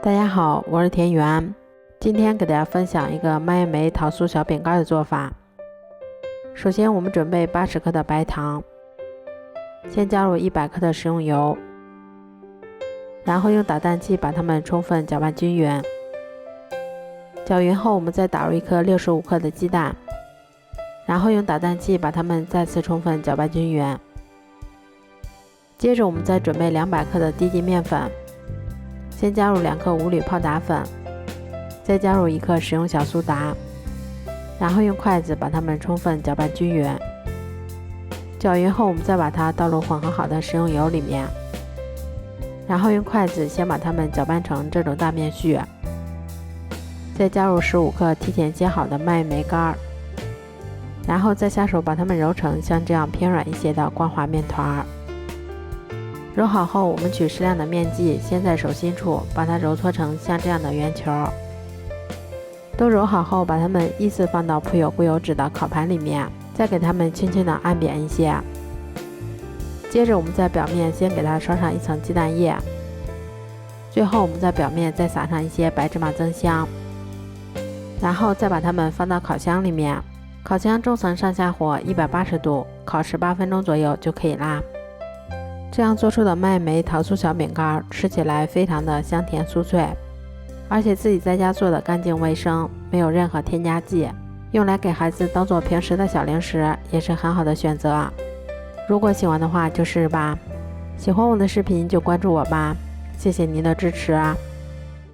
大家好，我是田园，今天给大家分享一个蔓越莓桃酥小饼干的做法。首先我们准备80克的白糖，先加入100克的食用油，然后用打蛋器把它们充分搅拌均匀。搅匀后，我们再打入1颗65克的鸡蛋，然后用打蛋器把它们再次充分搅拌均匀。接着我们再准备200克的低筋面粉，先加入2克五铝泡打粉，再加入1克食用小苏打，然后用筷子把它们充分搅拌均匀。搅匀后，我们再把它倒入混合好的食用油里面，然后用筷子先把它们搅拌成这种大面絮，再加入15克提前切好的蔓越莓干，然后再下手把它们揉成像这样偏软一些的光滑面团。揉好后，我们取适量的面剂，先在手心处把它揉搓成像这样的圆球。都揉好后，把它们依次放到铺有固油纸的烤盘里面，再给它们轻轻的按扁一些。接着我们在表面先给它刷上一层鸡蛋液，最后我们在表面再撒上一些白芝麻增香，然后再把它们放到烤箱里面。烤箱中层上下火180度，烤18分钟左右就可以啦。这样做出的蔓越莓桃酥小饼干吃起来非常的香甜酥脆，而且自己在家做的干净卫生，没有任何添加剂，用来给孩子当做平时的小零食也是很好的选择。如果喜欢的话就试试吧，喜欢我的视频就关注我吧，谢谢您的支持。